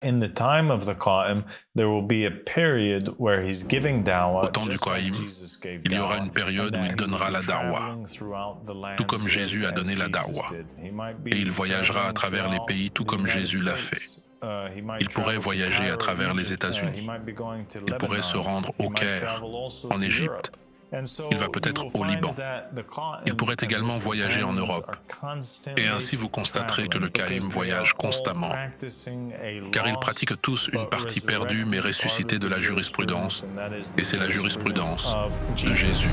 In the time of the Qa'im, there will be a period where he's giving da'wah, Au temps du just like Qa'im, Jesus gave il y aura da'wah, une période and où that il he will donnera be la darwa, traveling throughout the tout lands comme Jésus a as donné la Jesus darwa. did. He might Et be il voyagera à traveling travers les throughout pays tout the comme United Jésus l'a fait. States. He might Il pourrait travel to voyager à Cairo, travers les Egypt. He États-Unis. might be going to Il pourrait se Lebanon. rendre He au might Caire, travel also en to Égypte. Europe. And so Il va you peut-être will au find Liban. that the Qa'im Il pourrait and également his voyager en companions Europe. are Et constantly ainsi vous constaterez que le traveling Qa'im because they voyage are all constamment, practicing a car ils lost pratiquent tous une but partie perdue mais resurrected part ressuscitée of de the la jurisprudence, and that is et the c'est la jurisprudence of de Jesus. Jésus.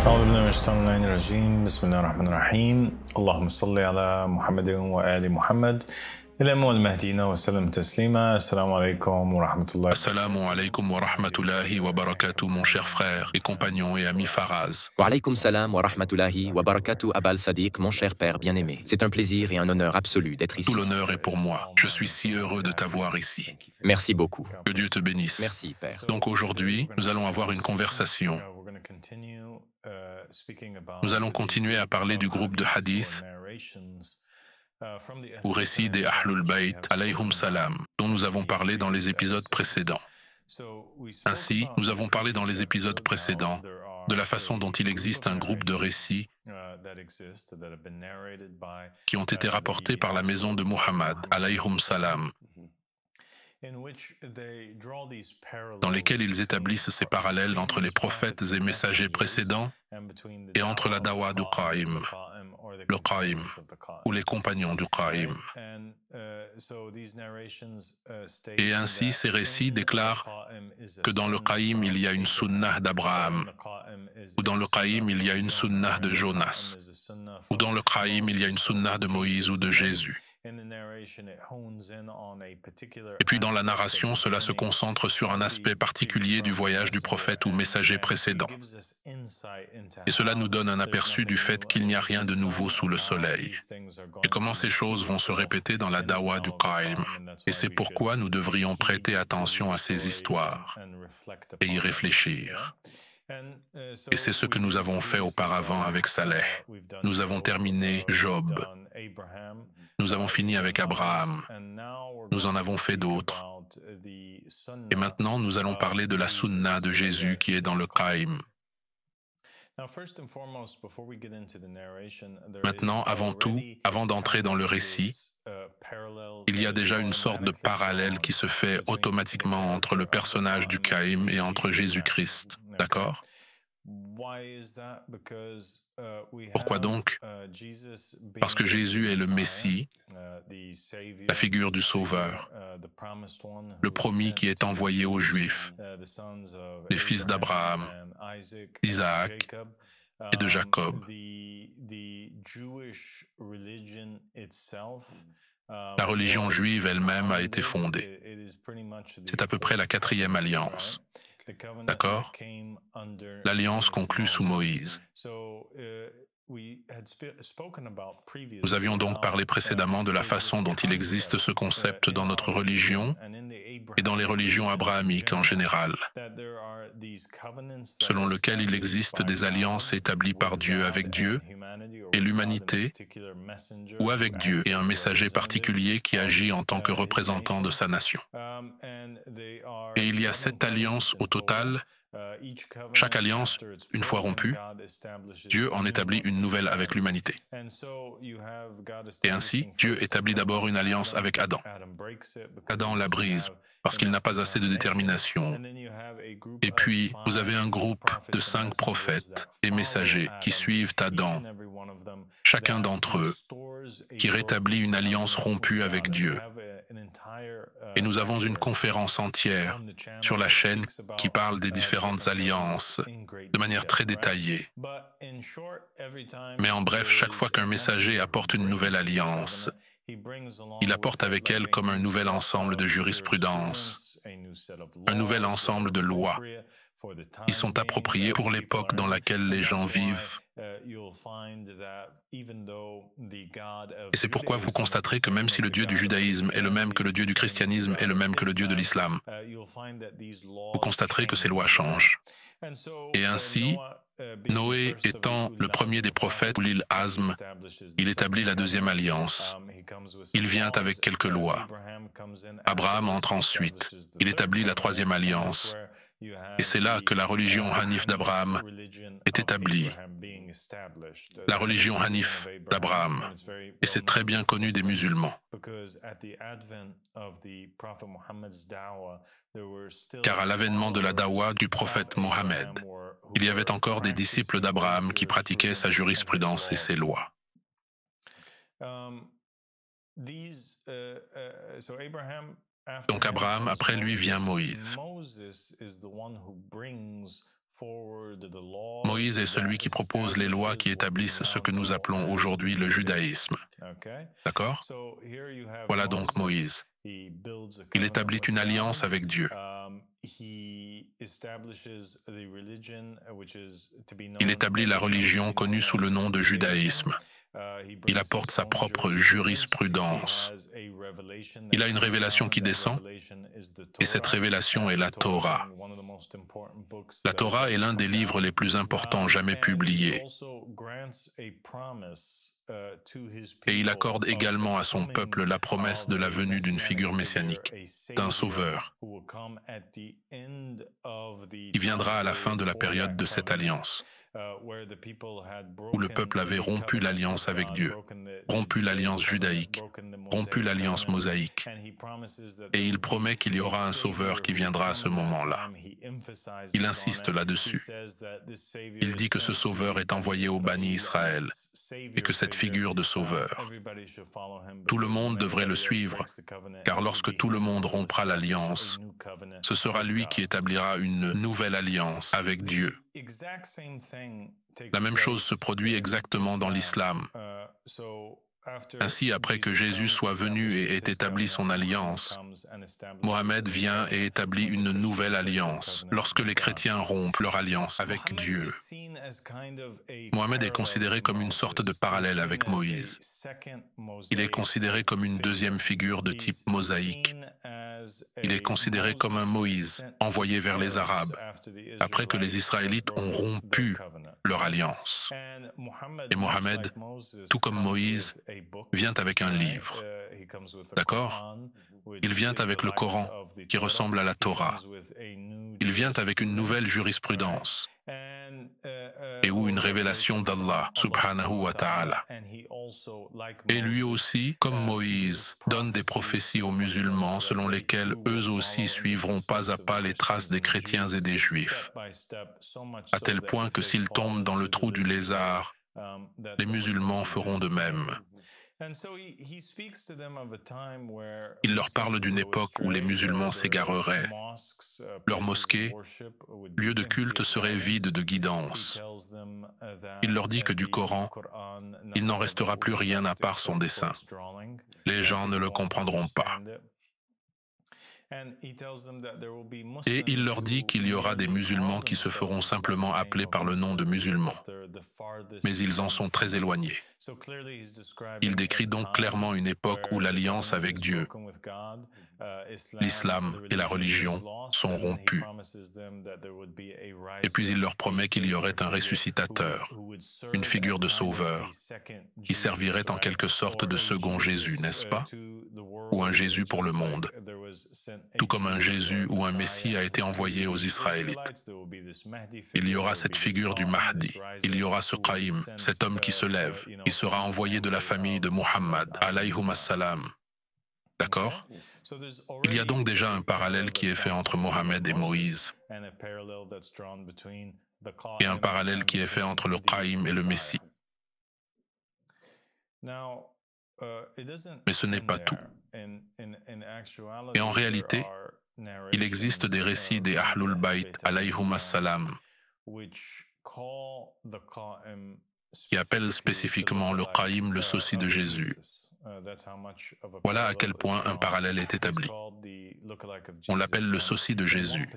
أعوذ بالله من الشيطان الرجيم بسم الله الرحمن الرحيم اللهم صل على محمد وآل محمد الإمام المهدينا وسلم تسليما السلام عليكم ورحمة الله. Assalamu alaikum wa rahmatullahi wa barakatuh, mon cher frère et compagnon et ami Faraz. Wa alaykoum salam wa rahmatullahi wa barakatuh Abal Sadiq, mon cher père bien-aimé. C'est un plaisir et un honneur absolu d'être ici. Tout l'honneur est pour moi. Je suis si heureux de t'avoir ici. Merci beaucoup. Que Dieu te bénisse. Merci, père. Donc aujourd'hui, nous allons avoir une conversation. Nous allons continuer à parler du groupe de hadith ou récits des Ahlul Bayt, alayhum salam, dont nous avons parlé dans les épisodes précédents. Ainsi, nous avons parlé dans les épisodes précédents de la façon dont il existe un groupe de récits qui ont été rapportés par la maison de Muhammad, alayhum salam, dans lesquels ils établissent ces parallèles entre les prophètes et messagers précédents et entre la dawa du Qa'im, le Qa'im, ou les compagnons du Qa'im. Et ainsi, ces récits déclarent que dans le Qa'im, il y a une sunnah d'Abraham, ou dans le Qa'im, il y a une sunnah de Jonas, ou dans le Qa'im, il y a une sunnah de Moïse ou de Jésus. Et puis dans la narration, cela se concentre sur un aspect particulier du voyage du prophète ou messager précédent. Et cela nous donne un aperçu du fait qu'il n'y a rien de nouveau sous le soleil, et comment ces choses vont se répéter dans la dawa du Qa'im. Et c'est pourquoi nous devrions prêter attention à ces histoires et y réfléchir. Et c'est ce que nous avons fait auparavant avec Saleh. Nous avons terminé Job. Nous avons fini avec Abraham. Nous en avons fait d'autres. Et maintenant, nous allons parler de la sunna de Jésus qui est dans le Qa'im. Maintenant, avant tout, avant d'entrer dans le récit, il y a déjà une sorte de parallèle qui se fait automatiquement entre le personnage du Qa'im et entre Jésus-Christ. D'accord ? Pourquoi donc ? Parce que Jésus est le Messie, la figure du Sauveur, le promis qui est envoyé aux Juifs, les fils d'Abraham, d'Isaac et de Jacob. La religion juive elle-même a été fondée. C'est à peu près la 4e alliance. D'accord ? L'alliance conclue sous Moïse. Nous avions donc parlé précédemment de la façon dont il existe ce concept dans notre religion et dans les religions abrahamiques en général, selon lequel il existe des alliances établies par Dieu avec Dieu et l'humanité, ou avec Dieu et un messager particulier qui agit en tant que représentant de sa nation. Et il y a 7 alliances au total. Chaque alliance, une fois rompue, Dieu en établit une nouvelle avec l'humanité. Et ainsi, Dieu établit d'abord une alliance avec Adam. Adam la brise parce qu'il n'a pas assez de détermination. Et puis, vous avez un groupe de 5 prophètes et messagers qui suivent Adam, chacun d'entre eux, qui rétablit une alliance rompue avec Dieu. Et nous avons une conférence entière sur la chaîne qui parle des différentes alliances de manière très détaillée. Mais en bref, chaque fois qu'un messager apporte une nouvelle alliance, il apporte avec elle comme un nouvel ensemble de jurisprudence, un nouvel ensemble de lois qui sont appropriées pour l'époque dans laquelle les gens vivent Et c'est pourquoi vous constaterez que même si le Dieu du judaïsme est le même que le Dieu du christianisme est le même que le Dieu de l'islam, vous constaterez que ces lois changent. Et ainsi, Noé étant le premier des prophètes, Ulil Azm, il établit la deuxième alliance. Il vient avec quelques lois. Abraham entre ensuite. Il établit la troisième alliance. Et c'est là que la religion Hanif d'Abraham est établie. La religion Hanif d'Abraham. Et c'est très bien connu des musulmans. Car à l'avènement de la dawa du prophète Mohammed, il y avait encore des disciples d'Abraham qui pratiquaient sa jurisprudence et ses lois. Donc Abraham, après lui vient Moïse. Moïse est celui qui propose les lois qui établissent ce que nous appelons aujourd'hui le judaïsme. D'accord? Voilà donc Moïse. Il établit une alliance avec Dieu. Il établit la religion connue sous le nom de judaïsme. Il apporte sa propre jurisprudence. Il a une révélation qui descend, et cette révélation est la Torah. La Torah est l'un des livres les plus importants jamais publiés. Et il accorde également à son peuple la promesse de la venue d'une figure messianique, d'un sauveur, qui viendra à la fin de la période de cette alliance, où le peuple avait rompu l'alliance avec Dieu, rompu l'alliance judaïque, rompu l'alliance mosaïque. Et il promet qu'il y aura un sauveur qui viendra à ce moment-là. Il insiste là-dessus. Il dit que ce sauveur est envoyé au Bani Israël, et que cette figure de sauveur, tout le monde devrait le suivre, car lorsque tout le monde rompra l'alliance, ce sera lui qui établira une nouvelle alliance avec Dieu. La même chose se produit exactement dans l'islam. Ainsi, après que Jésus soit venu et ait établi son alliance, Mohammed vient et établit une nouvelle alliance lorsque les chrétiens rompent leur alliance avec Dieu. Mohammed est considéré comme une sorte de parallèle avec Moïse. Il est considéré comme une deuxième figure de type mosaïque. Il est considéré comme un Moïse envoyé vers les Arabes après que les Israélites ont rompu leur alliance. Et Mohammed, tout comme Moïse, vient avec un livre. D'accord? Il vient avec le Coran, qui ressemble à la Torah. Il vient avec une nouvelle jurisprudence, et où une révélation d'Allah, subhanahu wa ta'ala. Et lui aussi, comme Moïse, donne des prophéties aux musulmans selon lesquelles eux aussi suivront pas à pas les traces des chrétiens et des juifs, à tel point que s'ils tombent dans le trou du lézard, les musulmans feront de même. Il leur parle d'une époque où les musulmans s'égareraient. Leurs mosquées, lieux de culte, seraient vides de guidance. Il leur dit que du Coran, il n'en restera plus rien à part son dessin. Les gens ne le comprendront pas. Et il leur dit qu'il y aura des musulmans qui se feront simplement appeler par le nom de musulmans. Mais ils en sont très éloignés. Il décrit donc clairement une époque où l'alliance avec Dieu, l'islam et la religion sont rompus. Et puis il leur promet qu'il y aurait un ressuscitateur, une figure de sauveur, qui servirait en quelque sorte de second Jésus, n'est-ce pas? Ou un Jésus pour le monde. Tout comme un Jésus ou un Messie a été envoyé aux Israélites. Il y aura cette figure du Mahdi, il y aura ce Qaïm, cet homme qui se lève, qui sera envoyé de la famille de Muhammad, alayhum as-salam. D'accord? Il y a donc déjà un parallèle qui est fait entre Mohammed et Moïse, et un parallèle qui est fait entre le Qaïm et le Messie. Mais ce n'est pas tout. Et en réalité, il existe des récits des Ahlul Bayt, alayhum as-salam, qui appellent spécifiquement le Qaïm le sosie de Jésus. Voilà à quel point un parallèle est établi. On l'appelle le sosie de Jésus.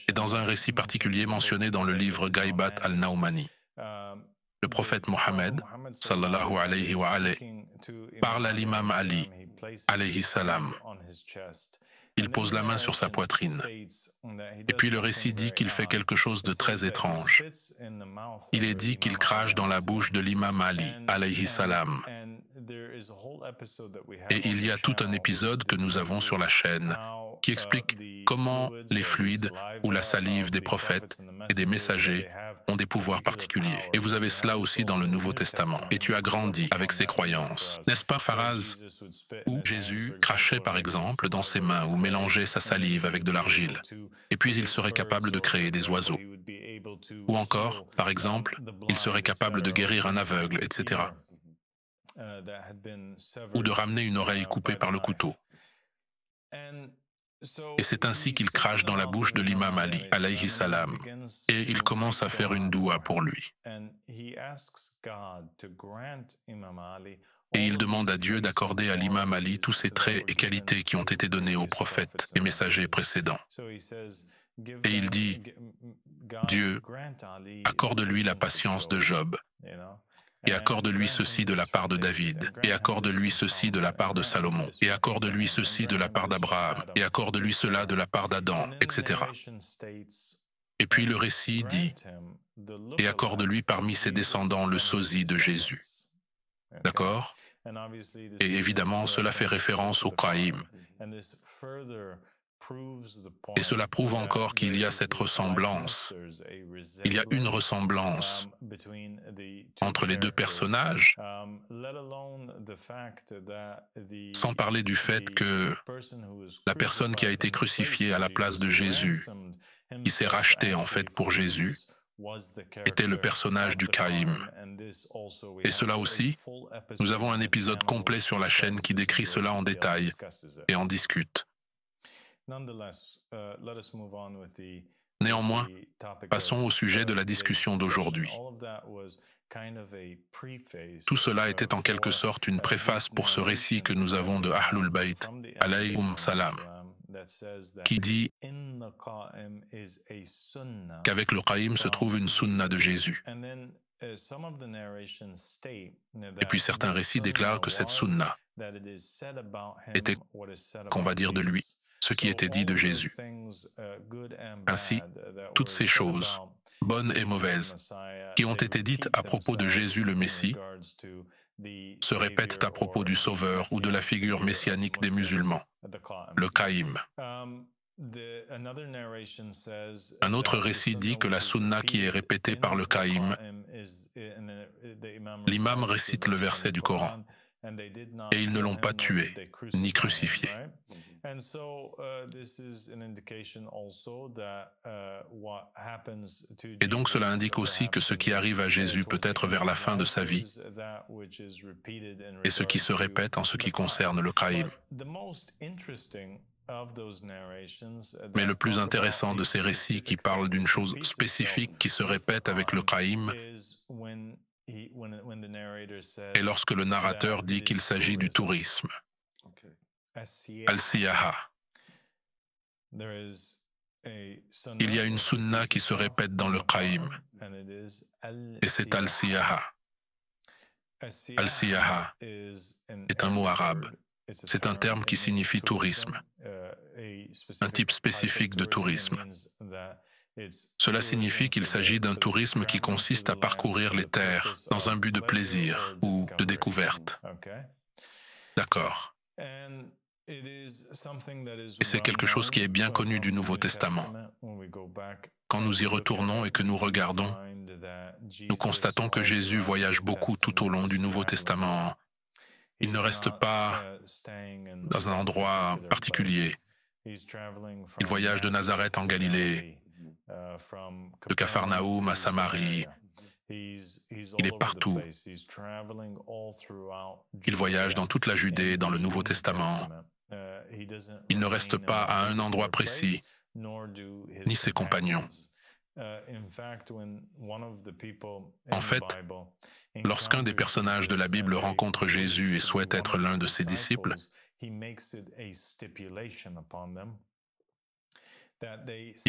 Et dans un récit particulier mentionné dans le livre Ghaibat al-Naumani, Le prophète Mohammed, sallallahu alayhi wa alayhi, parle à l'imam Ali, alayhi salam. Il pose la main sur sa poitrine. Et puis le récit dit qu'il fait quelque chose de très étrange. Il est dit qu'il crache dans la bouche de l'imam Ali, alayhi salam. Et il y a tout un épisode que nous avons sur la chaîne qui explique comment les fluides ou la salive des prophètes et des messagers ont des pouvoirs particuliers. Et vous avez cela aussi dans le Nouveau Testament. Et tu as grandi avec ces croyances. N'est-ce pas, Faraz, où Jésus crachait par exemple dans ses mains ou mélangeait sa salive avec de l'argile, et puis il serait capable de créer des oiseaux. Ou encore, par exemple, il serait capable de guérir un aveugle, etc. Ou de ramener une oreille coupée par le couteau. Et c'est ainsi qu'il crache dans la bouche de l'imam Ali, alayhi salam, et il commence à faire une doua pour lui. Et il demande à Dieu d'accorder à l'imam Ali tous ces traits et qualités qui ont été donnés aux prophètes et messagers précédents. Et il dit, Dieu, accorde-lui la patience de Job, et accorde-lui ceci de la part de David, et accorde-lui ceci de la part de Salomon, et accorde-lui ceci de la part d'Abraham, et accorde-lui cela de la part d'Adam, etc. Et puis le récit dit, et accorde-lui parmi ses descendants le sosie de Jésus. D'accord? Et évidemment, cela fait référence au Qaïm. Et cela prouve encore qu'il y a cette ressemblance. Il y a une ressemblance entre les deux personnages, sans parler du fait que la personne qui a été crucifiée à la place de Jésus, qui s'est racheté en fait pour Jésus, était le personnage du Qaïm. Et cela aussi, nous avons un épisode complet sur la chaîne qui décrit cela en détail et en discute. Néanmoins, passons au sujet de la discussion d'aujourd'hui. Tout cela était en quelque sorte une préface pour ce récit que nous avons de Ahlul Bayt, alayhum salam, qui dit qu'avec le Qaïm se trouve une sunna de Jésus. Et puis certains récits déclarent que cette sunna était, qu'on va dire de lui, ce qui était dit de Jésus. Ainsi, toutes ces choses, bonnes et mauvaises, qui ont été dites à propos de Jésus le Messie, se répètent à propos du Sauveur ou de la figure messianique des musulmans, le Qaïm. Un autre récit dit que la sunna qui est répétée par le Qaïm, l'imam récite le verset du Coran, et ils ne l'ont pas tué, ni crucifié. Et donc cela indique aussi que ce qui arrive à Jésus peut être vers la fin de sa vie, et ce qui se répète en ce qui concerne le Qaïm. Mais le plus intéressant de ces récits qui parlent d'une chose spécifique qui se répète avec le Qaïm est lorsque le narrateur dit qu'il s'agit du tourisme, al-siyaha. Il y a une sunna qui se répète dans le Qaïm, et c'est al-siyaha. Al-siyaha est un mot arabe. C'est un terme qui signifie tourisme, un type spécifique de tourisme. Cela signifie qu'il s'agit d'un tourisme qui consiste à parcourir les terres dans un but de plaisir ou de découverte. D'accord. Et c'est quelque chose qui est bien connu du Nouveau Testament. Quand nous y retournons et que nous regardons, nous constatons que Jésus voyage beaucoup tout au long du Nouveau Testament. Il ne reste pas dans un endroit particulier. Il voyage de Nazareth en Galilée, de Capharnaüm à Samarie. Il est partout. Il voyage dans toute la Judée, dans le Nouveau Testament. Il ne reste pas à un endroit précis, ni ses compagnons. En fait, lorsqu'un des personnages de la Bible rencontre Jésus et souhaite être l'un de ses disciples, il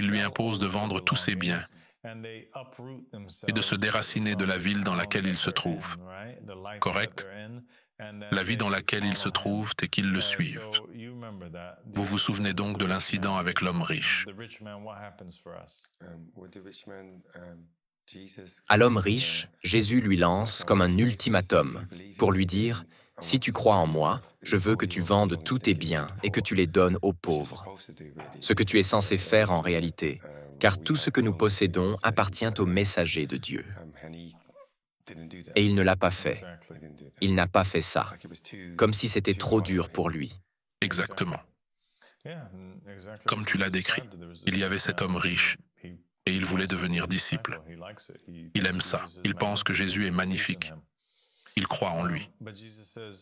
lui impose de vendre tous ses biens et de se déraciner de la ville dans laquelle ils se trouvent. Correct? La vie dans laquelle ils se trouvent et qu'ils le suivent. Vous vous souvenez donc de l'incident avec l'homme riche. À l'homme riche, Jésus lui lance comme un ultimatum pour lui dire « Si tu crois en moi, je veux que tu vendes tous tes biens et que tu les donnes aux pauvres. » Ce que tu es censé faire en réalité, car tout ce que nous possédons appartient au messager de Dieu. Et il ne l'a pas fait. Il n'a pas fait ça, comme si c'était trop dur pour lui. Exactement. Comme tu l'as décrit, il y avait cet homme riche et il voulait devenir disciple. Il aime ça. Il pense que Jésus est magnifique. Il croit en lui.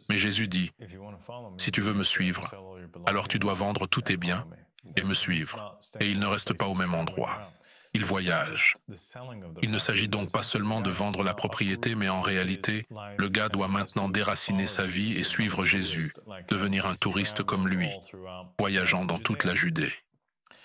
Mais Jésus dit, « Si tu veux me suivre, alors tu dois vendre tous tes biens et me suivre. » Et il ne reste pas au même endroit. Il voyage. Il ne s'agit donc pas seulement de vendre la propriété, mais en réalité, le gars doit maintenant déraciner sa vie et suivre Jésus, devenir un touriste comme lui, voyageant dans toute la Judée.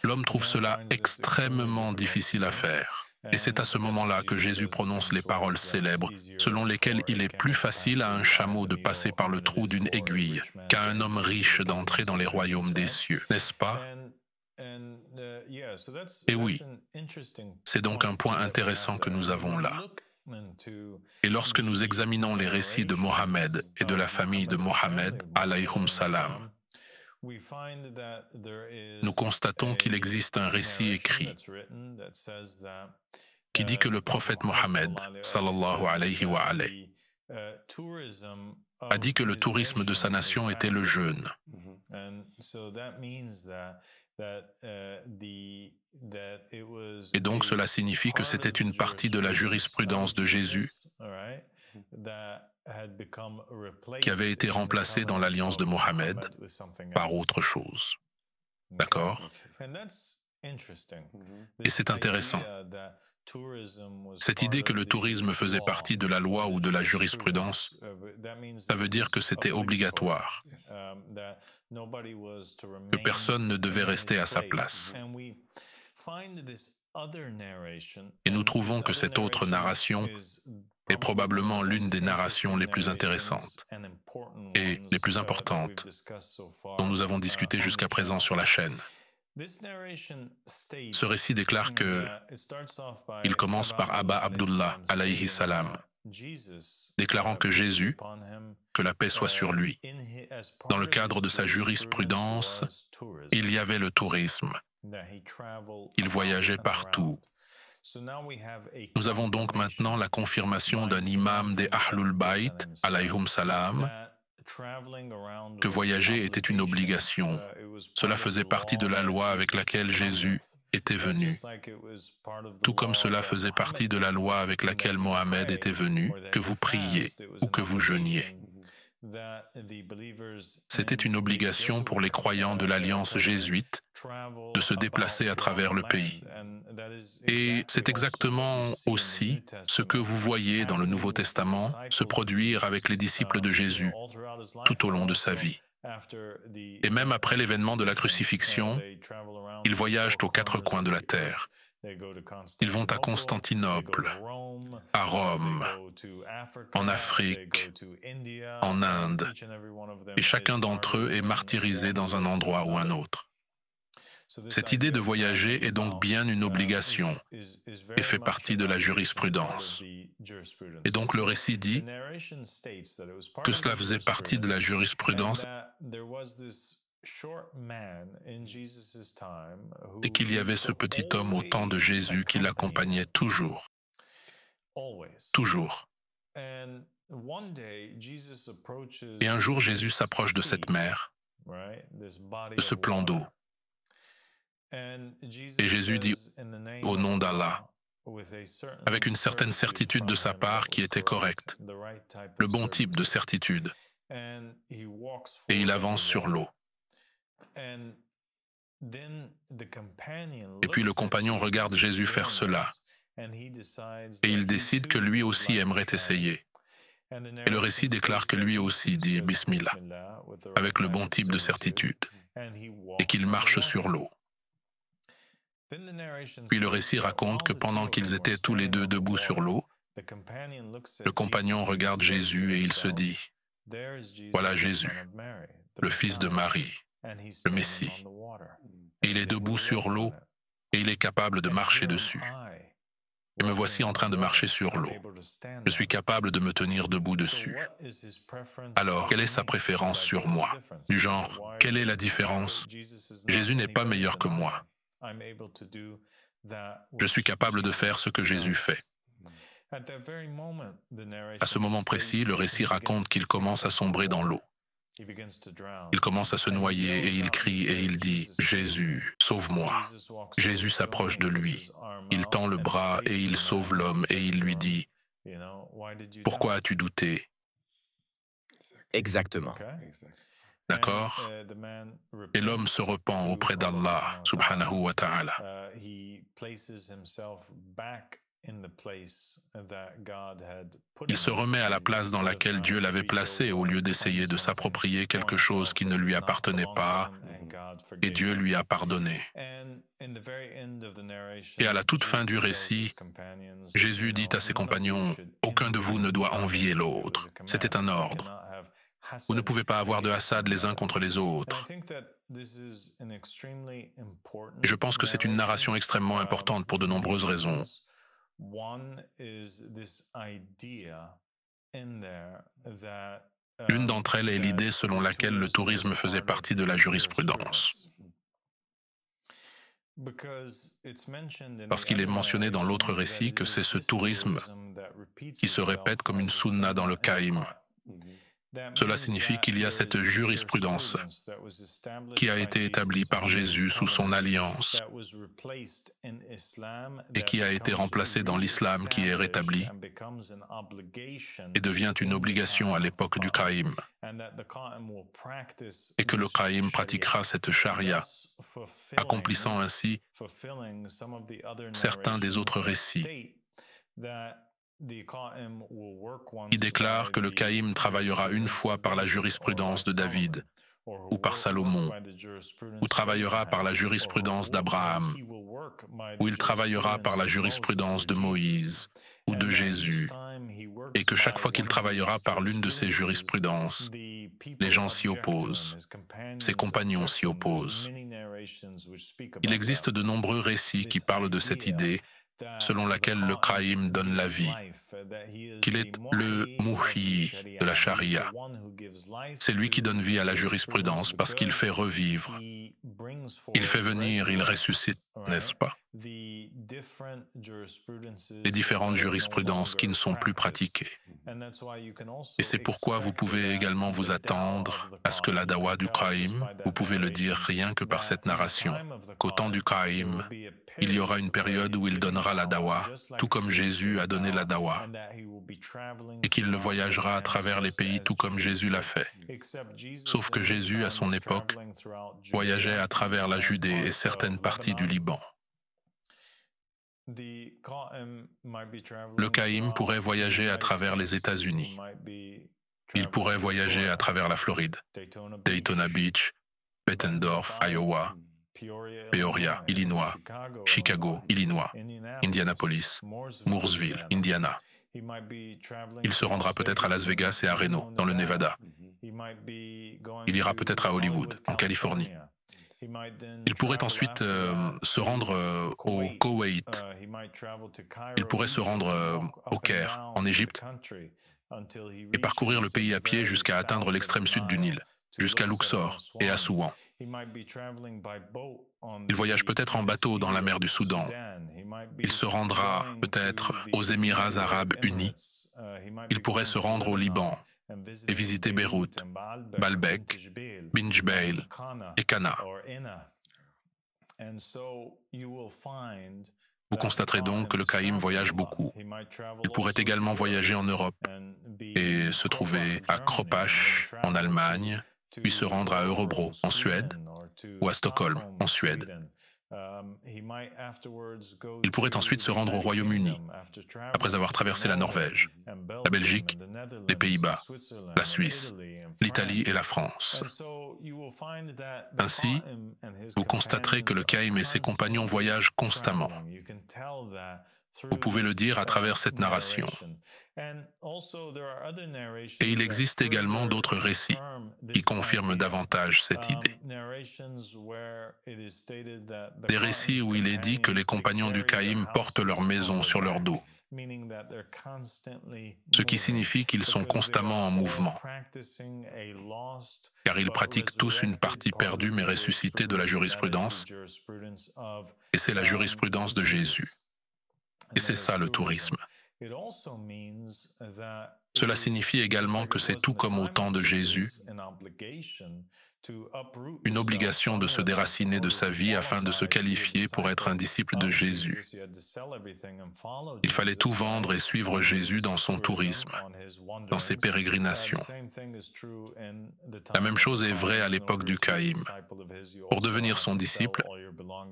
L'homme trouve cela extrêmement difficile à faire. Et c'est à ce moment-là que Jésus prononce les paroles célèbres, selon lesquelles il est plus facile à un chameau de passer par le trou d'une aiguille qu'à un homme riche d'entrer dans les royaumes des cieux, n'est-ce pas? Et oui, c'est donc un point intéressant que nous avons là. Et lorsque nous examinons les récits de Mohammed et de la famille de Mohammed, alayhum salam, nous constatons qu'il existe un récit écrit qui dit que le prophète Mohammed, sallallahu alayhi wa alayhi, a dit que le tourisme de sa nation était le jeûne. Et donc cela signifie que c'était une partie de la jurisprudence de Jésus qui avait été remplacée dans l'alliance de Mohammed par autre chose. D'accord? Et c'est intéressant. Cette idée que le tourisme faisait partie de la loi ou de la jurisprudence, ça veut dire que c'était obligatoire, que personne ne devait rester à sa place. Et nous trouvons que cette autre narration est probablement l'une des narrations les plus intéressantes et les plus importantes dont nous avons discuté jusqu'à présent sur la chaîne. Ce récit déclare que il commence par Abba Abdullah, alayhi salam, déclarant que Jésus, que la paix soit sur lui, dans le cadre de sa jurisprudence, il y avait le tourisme. Il voyageait partout. Nous avons donc maintenant la confirmation d'un imam des Ahlul Bayt, alayhum salam, que voyager était une obligation. Cela faisait partie de la loi avec laquelle Jésus était venu, tout comme cela faisait partie de la loi avec laquelle Mohammed était venu, que vous priez ou que vous jeûniez. C'était une obligation pour les croyants de l'alliance jésuite de se déplacer à travers le pays. Et c'est exactement aussi ce que vous voyez dans le Nouveau Testament se produire avec les disciples de Jésus tout au long de sa vie. Et même après l'événement de la crucifixion, ils voyagent aux quatre coins de la terre. Ils vont à Constantinople, à Rome, en Afrique, en Inde, et chacun d'entre eux est martyrisé dans un endroit ou un autre. Cette idée de voyager est donc bien une obligation et fait partie de la jurisprudence. Et donc le récit dit que cela faisait partie de la jurisprudence et qu'il y avait ce petit homme au temps de Jésus qui l'accompagnait toujours. Toujours. Et un jour, Jésus s'approche de cette mer, de ce plan d'eau. Et Jésus dit « Au nom d'Allah », avec une certaine certitude de sa part qui était correcte, le bon type de certitude. Et il avance sur l'eau. Et puis le compagnon regarde Jésus faire cela. Et il décide que lui aussi aimerait essayer. Et le récit déclare que lui aussi dit « Bismillah » avec le bon type de certitude et qu'il marche sur l'eau. Puis le récit raconte que pendant qu'ils étaient tous les deux debout sur l'eau, le compagnon regarde Jésus et il se dit, « Voilà Jésus, le fils de Marie, le Messie. Et il est debout sur l'eau et il est capable de marcher dessus. Et me voici en train de marcher sur l'eau. Je suis capable de me tenir debout dessus. Alors, quelle est sa préférence sur moi? Du genre, quelle est la différence? Jésus n'est pas meilleur que moi. Je suis capable de faire ce que Jésus fait. » À ce moment précis, le récit raconte qu'il commence à sombrer dans l'eau. Il commence à se noyer et il crie et il dit « Jésus, sauve-moi ». Jésus s'approche de lui. Il tend le bras et il sauve l'homme et il lui dit « Pourquoi as-tu douté ?» Exactement. D'accord? Et l'homme se repent auprès d'Allah, subhanahu wa ta'ala. Il se remet à la place dans laquelle Dieu l'avait placé au lieu d'essayer de s'approprier quelque chose qui ne lui appartenait pas, et Dieu lui a pardonné. Et à la toute fin du récit, Jésus dit à ses compagnons, « Aucun de vous ne doit envier l'autre. » C'était un ordre. Vous ne pouvez pas avoir de hassad les uns contre les autres. Et je pense que c'est une narration extrêmement importante pour de nombreuses raisons. L'une d'entre elles est l'idée selon laquelle le tourisme faisait partie de la jurisprudence. Parce qu'il est mentionné dans l'autre récit que c'est ce tourisme qui se répète comme une sunna dans le Qaïm. Cela signifie qu'il y a cette jurisprudence qui a été établie par Jésus sous son alliance et qui a été remplacée dans l'islam qui est rétabli et devient une obligation à l'époque du Qaïm, et que le Qaïm pratiquera cette charia, accomplissant ainsi certains des autres récits, qui déclare que le Qaïm travaillera une fois par la jurisprudence de David, ou par Salomon, ou travaillera par la jurisprudence d'Abraham, ou il travaillera par la jurisprudence de Moïse, ou de Jésus, et que chaque fois qu'il travaillera par l'une de ces jurisprudences, les gens s'y opposent, ses compagnons s'y opposent. Il existe de nombreux récits qui parlent de cette idée, selon laquelle le Qaïm donne la vie, qu'il est le muhyi de la charia. C'est lui qui donne vie à la jurisprudence parce qu'il fait revivre. Il fait venir, il ressuscite, n'est-ce pas? Les différentes jurisprudences qui ne sont plus pratiquées. Et c'est pourquoi vous pouvez également vous attendre à ce que la dawa du Qaïm, vous pouvez le dire rien que par cette narration, qu'au temps du Qaïm, il y aura une période où il donnera la dawa, tout comme Jésus a donné la dawa, et qu'il le voyagera à travers les pays tout comme Jésus l'a fait. Sauf que Jésus, à son époque, voyageait à travers la Judée et certaines parties du Liban. Le Qaïm pourrait voyager à travers les États-Unis. Il pourrait voyager à travers la Floride, Daytona Beach, Bettendorf, Iowa, Peoria, Illinois, Chicago, Illinois, Indianapolis, Mooresville, Indiana. Il se rendra peut-être à Las Vegas et à Reno, dans le Nevada. Il ira peut-être à Hollywood, en Californie. Il pourrait ensuite se rendre au Koweït. Il pourrait se rendre au Caire, en Égypte, et parcourir le pays à pied jusqu'à atteindre l'extrême sud du Nil, jusqu'à Luxor et à Assouan. Il voyage peut-être en bateau dans la mer du Soudan. Il se rendra peut-être aux Émirats arabes unis. Il pourrait se rendre au Liban et visiter Beyrouth, Baalbek, Binjbeil et Cana. Vous constaterez donc que le Qaïm voyage beaucoup. Il pourrait également voyager en Europe et se trouver à Kropach, en Allemagne, puis se rendre à Örebro, en Suède, ou à Stockholm, en Suède. Il pourrait ensuite se rendre au Royaume-Uni, après avoir traversé la Norvège, la Belgique, les Pays-Bas, la Suisse, l'Italie et la France. Ainsi, vous constaterez que le Qaïm et ses compagnons voyagent constamment. Vous pouvez le dire à travers cette narration. Et il existe également d'autres récits qui confirment davantage cette idée. Des récits où il est dit que les compagnons du Qaïm portent leur maison sur leur dos, ce qui signifie qu'ils sont constamment en mouvement, car ils pratiquent tous une partie perdue mais ressuscitée de la jurisprudence, et c'est la jurisprudence de Jésus. Et c'est ça le tourisme. Cela signifie également que c'est tout comme au temps de Jésus, une obligation de se déraciner de sa vie afin de se qualifier pour être un disciple de Jésus. Il fallait tout vendre et suivre Jésus dans son tourisme, dans ses pérégrinations. La même chose est vraie à l'époque du Qaïm. Pour devenir son disciple,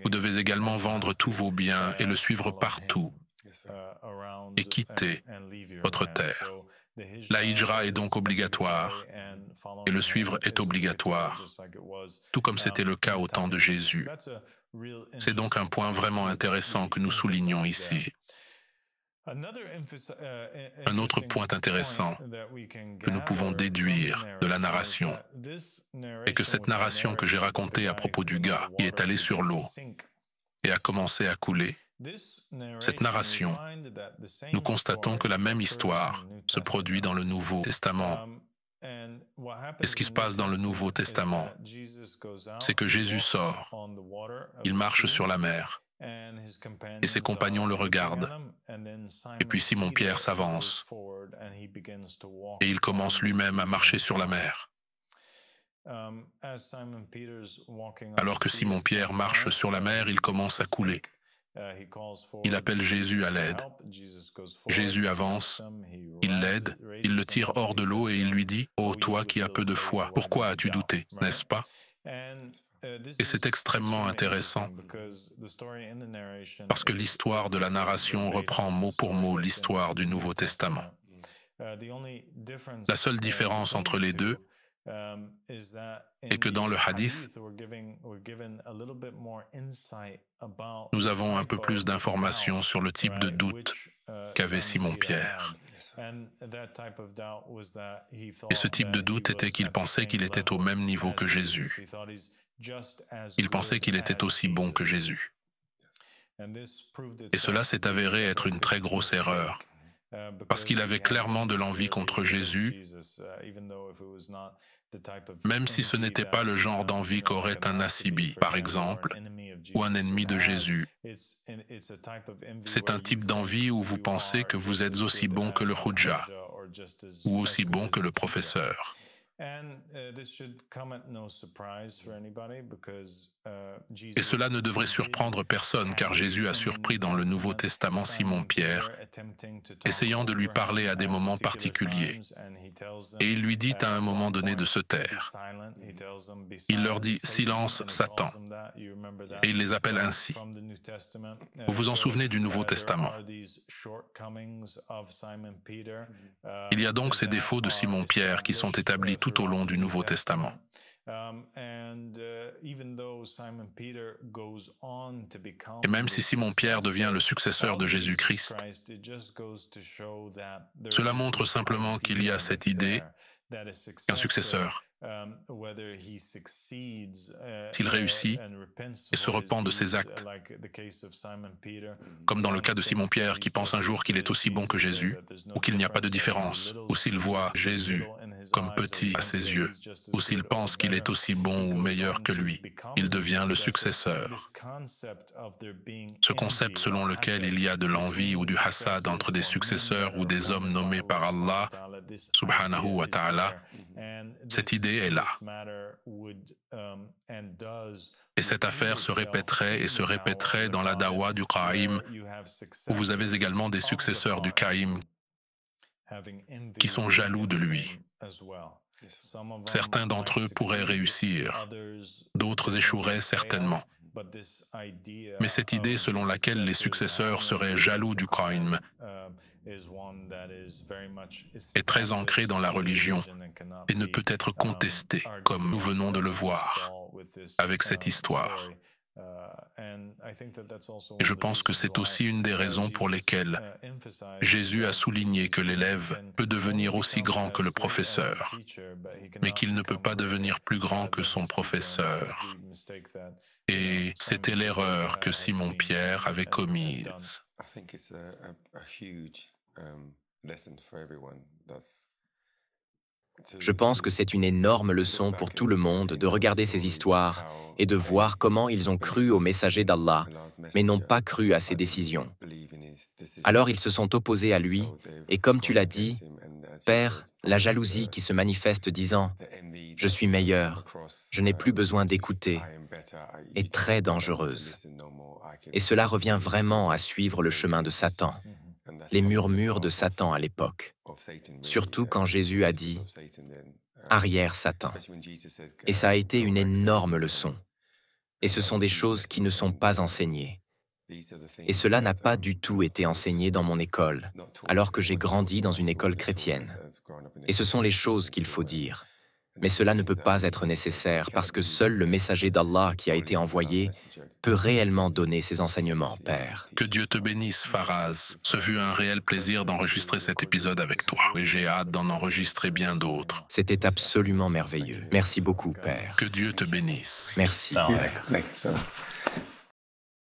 vous devez également vendre tous vos biens et le suivre partout et quitter votre terre. La hijra est donc obligatoire et le suivre est obligatoire, tout comme c'était le cas au temps de Jésus. C'est donc un point vraiment intéressant que nous soulignons ici. Un autre point intéressant que nous pouvons déduire de la narration est que cette narration que j'ai racontée à propos du gars qui est allé sur l'eau et a commencé à couler, cette narration, nous constatons que la même histoire se produit dans le Nouveau Testament. Et ce qui se passe dans le Nouveau Testament, c'est que Jésus sort, il marche sur la mer, et ses compagnons le regardent. Et puis Simon-Pierre s'avance, et il commence lui-même à marcher sur la mer. Alors que Simon-Pierre marche sur la mer, il commence à couler. Il appelle Jésus à l'aide. Jésus avance, il l'aide, il le tire hors de l'eau et il lui dit « Ô toi qui as peu de foi, pourquoi as-tu douté, n'est-ce pas ?» Et c'est extrêmement intéressant parce que l'histoire de la narration reprend mot pour mot l'histoire du Nouveau Testament. La seule différence entre les deux est que dans le hadith, nous avons un peu plus d'informations sur le type de doute qu'avait Simon-Pierre. Et ce type de doute était qu'il pensait qu'il était au même niveau que Jésus. Il pensait qu'il était aussi bon que Jésus. Et cela s'est avéré être une très grosse erreur, parce qu'il avait clairement de l'envie contre Jésus, même si ce n'était pas le genre d'envie qu'aurait un Nasibi, par exemple, ou un ennemi de Jésus. C'est un type d'envie où vous pensez que vous êtes aussi bon que le Hujja, ou aussi bon que le professeur. Et cela ne devrait surprendre personne, car Jésus a surpris dans le Nouveau Testament Simon-Pierre, essayant de lui parler à des moments particuliers. Et il lui dit à un moment donné de se taire. Il leur dit « Silence, Satan ». Et il les appelle ainsi. Vous vous en souvenez du Nouveau Testament. Il y a donc ces défauts de Simon-Pierre qui sont établis tout au long du Nouveau Testament. Et même si Simon-Pierre devient le successeur de Jésus-Christ, cela montre simplement qu'il y a cette idée qu'un successeur, s'il réussit et se repent de ses actes, comme dans le cas de Simon-Pierre qui pense un jour qu'il est aussi bon que Jésus, ou qu'il n'y a pas de différence, ou s'il voit Jésus comme petit à ses yeux, ou s'il pense qu'il est aussi bon ou meilleur que lui, il devient le successeur. Ce concept selon lequel il y a de l'envie ou du hassad entre des successeurs ou des hommes nommés par Allah, subhanahu wa ta'ala, cette idée est là. Et cette affaire se répéterait et se répéterait dans la dawa du Qaïm, où vous avez également des successeurs du Qaïm qui sont jaloux de lui. Certains d'entre eux pourraient réussir, d'autres échoueraient certainement. Mais cette idée selon laquelle les successeurs seraient jaloux du Qaim est très ancrée dans la religion et ne peut être contestée, comme nous venons de le voir avec cette histoire. Et je pense que c'est aussi une des raisons pour lesquelles Jésus a souligné que l'élève peut devenir aussi grand que le professeur, mais qu'il ne peut pas devenir plus grand que son professeur. Et c'était l'erreur que Simon-Pierre avait commise. Je pense que c'est une énorme leçon pour tout le monde de regarder ces histoires et de voir comment ils ont cru au messager d'Allah, mais n'ont pas cru à ses décisions. Alors ils se sont opposés à lui, et comme tu l'as dit, Père, la jalousie qui se manifeste disant « Je suis meilleur, je n'ai plus besoin d'écouter » est très dangereuse. Et cela revient vraiment à suivre le chemin de Satan, les murmures de Satan à l'époque. Surtout quand Jésus a dit « Arrière Satan ». Et ça a été une énorme leçon. Et ce sont des choses qui ne sont pas enseignées. Et cela n'a pas du tout été enseigné dans mon école, alors que j'ai grandi dans une école chrétienne. Et ce sont les choses qu'il faut dire. Mais cela ne peut pas être nécessaire parce que seul le messager d'Allah qui a été envoyé peut réellement donner ses enseignements, Père. Que Dieu te bénisse, Faraz. Ce fut un réel plaisir d'enregistrer cet épisode avec toi et j'ai hâte d'en enregistrer bien d'autres. C'était absolument merveilleux. Merci beaucoup, Père. Que Dieu te bénisse. Merci, Père.